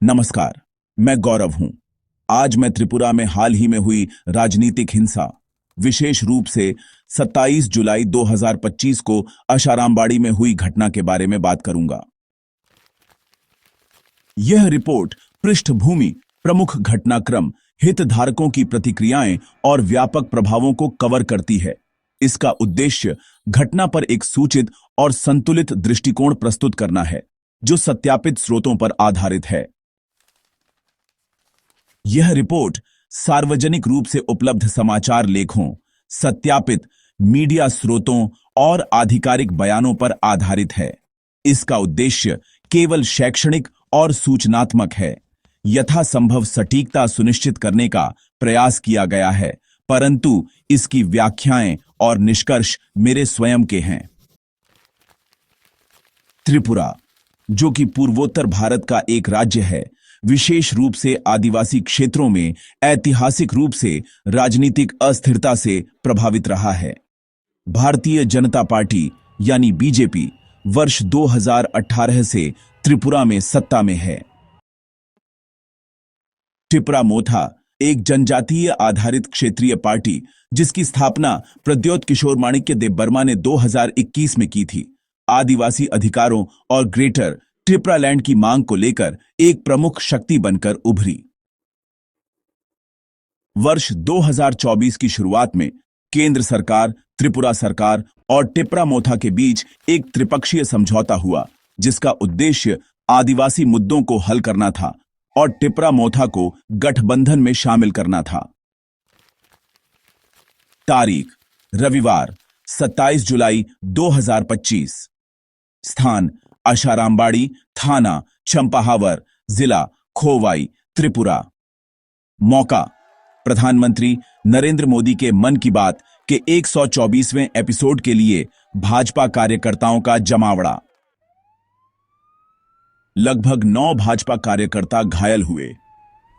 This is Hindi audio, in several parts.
नमस्कार, मैं गौरव हूं। आज मैं त्रिपुरा में हाल ही में हुई राजनीतिक हिंसा, विशेष रूप से 27 जुलाई 2025 को आशारामबाड़ी में हुई घटना के बारे में बात करूंगा। यह रिपोर्ट पृष्ठभूमि, प्रमुख घटनाक्रम, हितधारकों की प्रतिक्रियाएं और व्यापक प्रभावों को कवर करती है। इसका उद्देश्य घटना पर एक सूचित और संतुलित दृष्टिकोण प्रस्तुत करना है, जो सत्यापित स्रोतों पर आधारित है। यह रिपोर्ट सार्वजनिक रूप से उपलब्ध समाचार लेखों, सत्यापित मीडिया स्रोतों और आधिकारिक बयानों पर आधारित है। इसका उद्देश्य केवल शैक्षणिक और सूचनात्मक है। यथासंभव सटीकता सुनिश्चित करने का प्रयास किया गया है, परंतु इसकी व्याख्याएं और निष्कर्ष मेरे स्वयं के हैं। त्रिपुरा, जो कि पूर्वोत्तर भारत का एक राज्य है, विशेष रूप से आदिवासी क्षेत्रों में ऐतिहासिक रूप से राजनीतिक अस्थिरता से प्रभावित रहा है। भारतीय जनता पार्टी यानी बीजेपी वर्ष 2018 से त्रिपुरा में सत्ता में है। टिपरा मोथा एक जनजातीय आधारित क्षेत्रीय पार्टी, जिसकी स्थापना प्रद्योत किशोर माणिक्य देबबर्मा ने 2021 में की थी, आदिवासी अधिकारों और ग्रेटर ट्रिप्रालैंड की मांग को लेकर एक प्रमुख शक्ति बनकर उभरी। वर्ष 2024 की शुरुआत में केंद्र सरकार, त्रिपुरा सरकार और टिपरा मोथा के बीच एक त्रिपक्षीय समझौता हुआ, जिसका उद्देश्य आदिवासी मुद्दों को हल करना था और टिपरा मोथा को गठबंधन में शामिल करना था। तारीख रविवार 27 जुलाई 2025। स्थान आशारामबाड़ी, थाना चंपाहावर, जिला खोवाई, त्रिपुरा। मौका प्रधानमंत्री नरेंद्र मोदी के मन की बात के 124वें एपिसोड के लिए भाजपा कार्यकर्ताओं का जमावड़ा। लगभग 9 भाजपा कार्यकर्ता घायल हुए।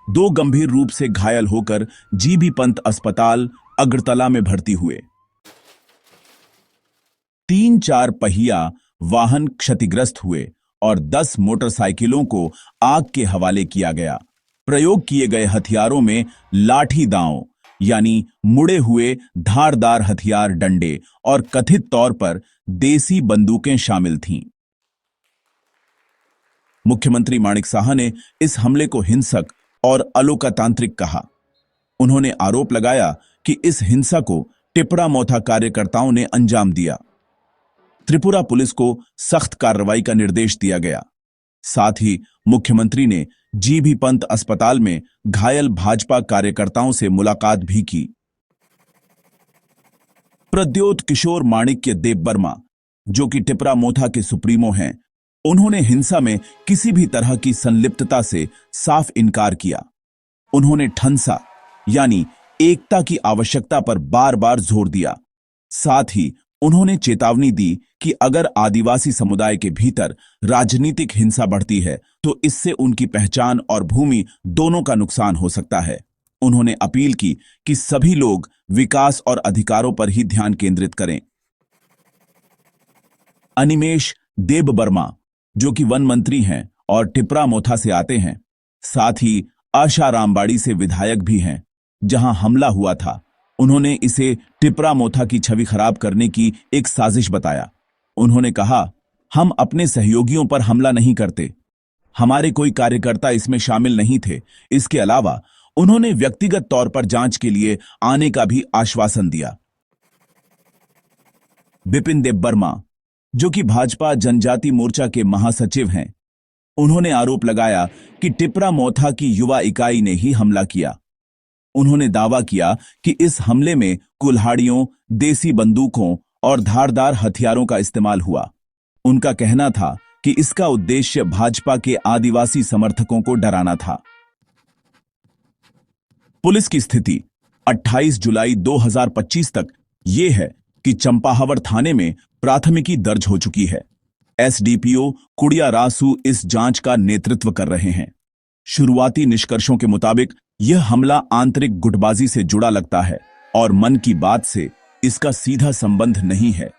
2 गंभीर रूप से घायल होकर जीबी पंत अस्पताल अगरतला में भर्ती हुए। 3 4 पहिया वाहन क्षतिग्रस्त हुए और 10 मोटरसाइकिलों को आग के हवाले किया गया। प्रयोग किए गए हथियारों में लाठी दांव यानी मुड़े हुए धारदार हथियार, डंडे और कथित तौर पर देसी बंदूकें शामिल थीं। मुख्यमंत्री माणिक साहा ने इस हमले को हिंसक और अलोकतांत्रिक कहा। उन्होंने आरोप लगाया कि इस हिंसा को टिपरा मोथा कार्यकर्ताओं ने अंजाम दिया। त्रिपुरा पुलिस को सख्त कार्रवाई का निर्देश दिया गया। साथ ही मुख्यमंत्री ने जीबी पंत अस्पताल में घायल भाजपा कार्यकर्ताओं से मुलाकात भी की। प्रद्योत किशोर माणिक्य देबबर्मा, जो कि टिपरा मोथा के सुप्रीमो हैं, उन्होंने हिंसा में किसी भी तरह की संलिप्तता से साफ इनकार किया। उन्होंने ठंसा यानी एकता की आवश्यकता पर बार-बार जोर दिया। साथ ही उन्होंने चेतावनी दी कि अगर आदिवासी समुदाय के भीतर राजनीतिक हिंसा बढ़ती है तो इससे उनकी पहचान और भूमि दोनों का नुकसान हो सकता है। उन्होंने अपील की कि सभी लोग विकास और अधिकारों पर ही ध्यान केंद्रित करें। अनिमेश देबबर्मा, जो कि वन मंत्री हैं और टिपरा मोथा से आते हैं, साथ ही आशारामबाड़ी से विधायक भी हैं, जहां हमला हुआ था, उन्होंने इसे टिपरा मोथा की छवि खराब करने की एक साजिश बताया। उन्होंने कहा, हम अपने सहयोगियों पर हमला नहीं करते, हमारे कोई कार्यकर्ता इसमें शामिल नहीं थे। इसके अलावा उन्होंने व्यक्तिगत तौर पर जांच के लिए आने का भी आश्वासन दिया। बिपिन देबबर्मा, जो कि भाजपा जनजाति मोर्चा के महासचिव हैं, उन्होंने आरोप लगाया कि टिपरा मोथा की युवा इकाई ने ही हमला किया। उन्होंने दावा किया कि इस हमले में कुल्हाड़ियों, देसी बंदूकों और धारदार हथियारों का इस्तेमाल हुआ। उनका कहना था कि इसका उद्देश्य भाजपा के आदिवासी समर्थकों को डराना था। पुलिस की स्थिति 28 जुलाई 2025 तक यह है कि चंपाहावर थाने में प्राथमिकी दर्ज हो चुकी है। एसडीपीओ कुड़िया रासू इस जांच का नेतृत्व कर रहे हैं। शुरुआती निष्कर्षों के मुताबिक यह हमला आंतरिक गुटबाजी से जुड़ा लगता है और मन की बात से इसका सीधा संबंध नहीं है।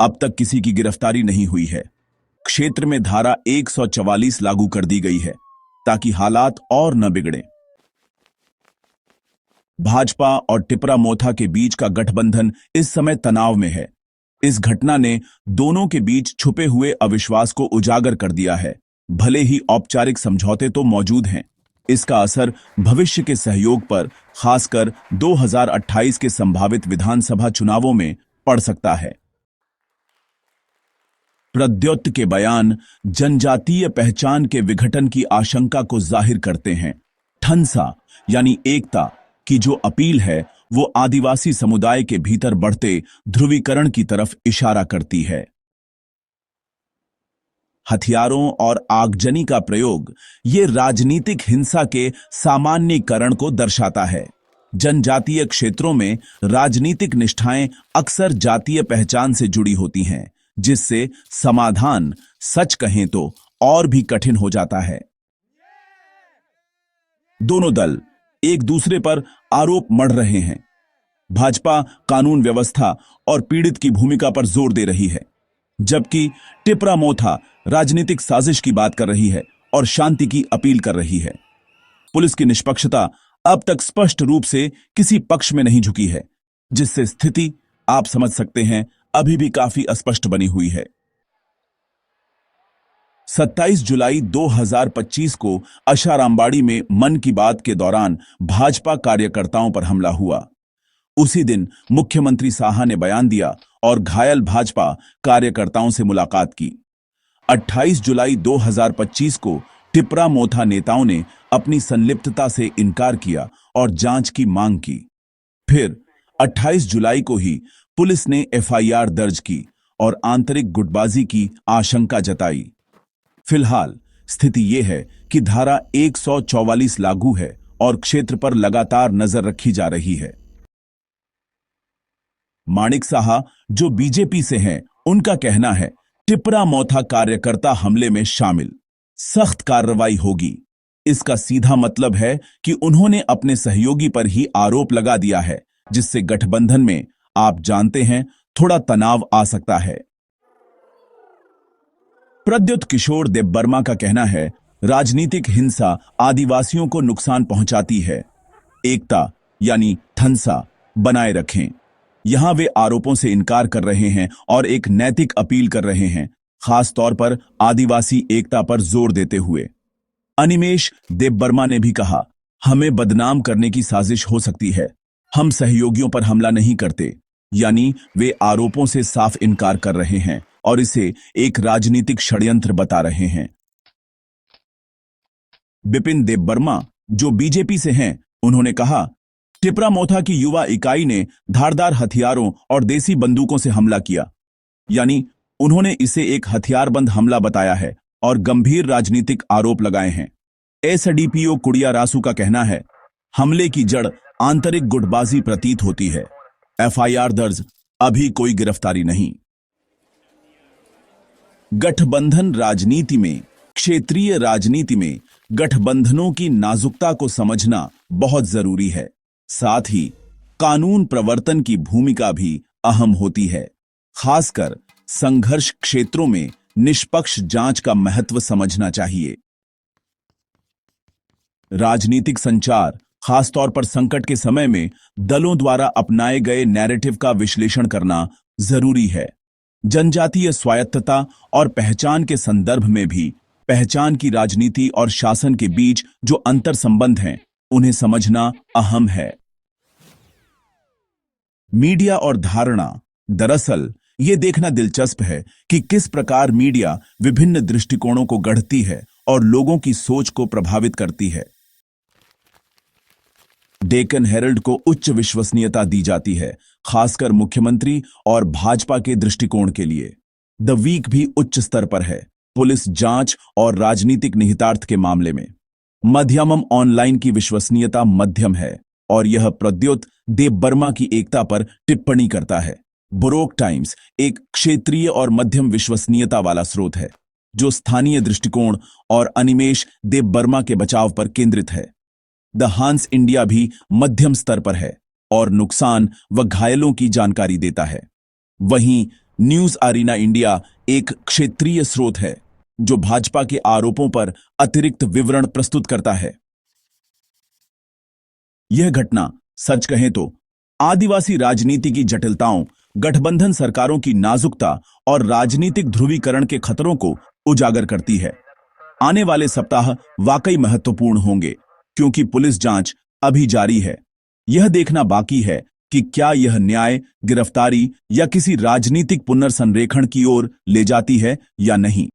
अब तक किसी की गिरफ्तारी नहीं हुई है। क्षेत्र में धारा 144 लागू कर दी गई है। ताकि हालात और न बिगड़े। भाजपा और टिपरा मोथा के बीच का गठबंधन इस समय तनाव में है। इस घटना ने दोनों के बीच छुपे हुए अविश्वास को उजागर कर दिया है। भले ही औपचारिक समझौते तो मौजूद हैं, इसका असर भविष्य के सहयोग पर, खासकर 2028 के संभावित विधानसभा चुनावों में पड़ सकता है। प्रद्योत के बयान जनजातीय पहचान के विघटन की आशंका को जाहिर करते हैं। ठंसा यानी एकता की जो अपील है वो आदिवासी समुदाय के भीतर बढ़ते ध्रुवीकरण की तरफ इशारा करती है। हथियारों और आगजनी का प्रयोग ये राजनीतिक हिंसा के सामान्यीकरण को दर्शाता है। जनजातीय क्षेत्रों में राजनीतिक निष्ठाएं अक्सर जातीय पहचान से जुड़ी होती हैं, जिससे समाधान सच कहें तो और भी कठिन हो जाता है। दोनों दल एक दूसरे पर आरोप मढ़ रहे हैं। भाजपा कानून व्यवस्था और पीड़ित की भूमिका पर जोर दे रही है, जबकि टिपरा मोथा राजनीतिक साजिश की बात कर रही है और शांति की अपील कर रही है। पुलिस की निष्पक्षता अब तक स्पष्ट रूप से किसी पक्ष में नहीं झुकी है, जिससे स्थिति आप समझ सकते हैं अभी भी काफी अस्पष्ट बनी हुई है। 27 जुलाई 2025 को अशारामबाड़ी में मन की बात के दौरान भाजपा कार्यकर्ताओं पर हमला हुआ। उसी दिन मुख्यमंत्री साहा ने बयान दिया और घायल भाजपा कार्यकर्ताओं से मुलाकात की। 28 जुलाई 2025 को टिपरा मोथा नेताओं ने अपनी संलिप्तता से इनकार किया और जांच की मांग की। फिर 28 जुलाई को ही पुलिस ने एफआईआर दर्ज की और आंतरिक गुटबाजी की आशंका जताई। फिलहाल स्थिति यह है कि धारा 144 लागू है और क्षेत्र पर लगातार नजर रखी जा रही है। माणिक साहा जो बीजेपी से हैं, उनका कहना है टिपरा मोथा कार्यकर्ता हमले में शामिल, सख्त कार्रवाई होगी। इसका सीधा मतलब है कि उन्होंने अपने सहयोगी पर ही आरोप लगा दिया है, जिससे गठबंधन में आप जानते हैं थोड़ा तनाव आ सकता है। प्रद्युत किशोर देबबर्मा का कहना है राजनीतिक हिंसा आदिवासियों को नुकसान पहुंचाती है। एकता यानी ठंसा बनाए रखें। यहां वे आरोपों से इनकार कर रहे हैं और एक नैतिक अपील कर रहे हैं, खास तौर पर आदिवासी एकता पर जोर देते हुए। अनिमेश देबबर्मा ने भी कहा, हमें बदनाम करने की साजिश हो सकती है, हम सहयोगियों पर हमला नहीं करते। यानी वे आरोपों से साफ इनकार कर रहे हैं और इसे एक राजनीतिक षड्यंत्र बता रहे हैं। बिपिन देबबर्मा जो बीजेपी से हैं, उन्होंने कहा टिपरा मोथा की युवा इकाई ने धारदार हथियारों और देसी बंदूकों से हमला किया। यानी उन्होंने इसे एक हथियारबंद हमला बताया है और गंभीर राजनीतिक आरोप लगाए हैं। एसडीपीओ कुड़िया रासू का कहना है हमले की जड़ आंतरिक गुटबाजी प्रतीत होती है। एफआईआर दर्ज, अभी कोई गिरफ्तारी नहीं। गठबंधन राजनीति में, क्षेत्रीय राजनीति में गठबंधनों की नाजुकता को समझना बहुत जरूरी है। साथ ही कानून प्रवर्तन की भूमिका भी अहम होती है। खासकर संघर्ष क्षेत्रों में निष्पक्ष जांच का महत्व समझना चाहिए। राजनीतिक संचार, खासतौर पर संकट के समय में दलों द्वारा अपनाए गए नैरेटिव का विश्लेषण करना जरूरी है। जनजातीय स्वायत्तता और पहचान के संदर्भ में भी पहचान की राजनीति और शासन के बीच जो अंतर संबंध हैं, उन्हें समझना अहम है। मीडिया और धारणा, दरअसल ये देखना दिलचस्प है कि किस प्रकार मीडिया विभिन्न दृष्टिकोणों को गढ़ती है और लोगों की सोच को प्रभावित करती है। डेक्कन हेरल्ड को उच्च विश्वसनीयता दी जाती है, खासकर मुख्यमंत्री और भाजपा के दृष्टिकोण के लिए। द वीक भी उच्च स्तर पर है, पुलिस जांच और राजनीतिक निहितार्थ के मामले में। मध्यमम ऑनलाइन की विश्वसनीयता मध्यम है और यह प्रद्योत देबबर्मा की एकता पर टिप्पणी करता है। बुरोक टाइम्स एक क्षेत्रीय और मध्यम विश्वसनीयता वाला स्रोत है, जो स्थानीय दृष्टिकोण और अनिमेश देबबर्मा के बचाव पर केंद्रित है। द हांस इंडिया भी मध्यम स्तर पर है और नुकसान व घायलों की जानकारी देता है। वहीं न्यूज अरीना इंडिया एक क्षेत्रीय स्रोत है, जो भाजपा के आरोपों पर अतिरिक्त विवरण प्रस्तुत करता है। यह घटना, सच कहें तो, आदिवासी राजनीति की जटिलताओं, गठबंधन सरकारों की नाजुकता और राजनीतिक ध्रुवीकरण के खतरों को उजागर करती है। आने वाले सप्ताह वाकई महत्वपूर्ण होंगे, क्योंकि पुलिस जांच अभी जारी है। यह देखना बाकी है कि क्या यह न्याय, गिरफ्तारी या किसी राजनीतिक पुनर्संरेखण की ओर ले जाती है या नहीं।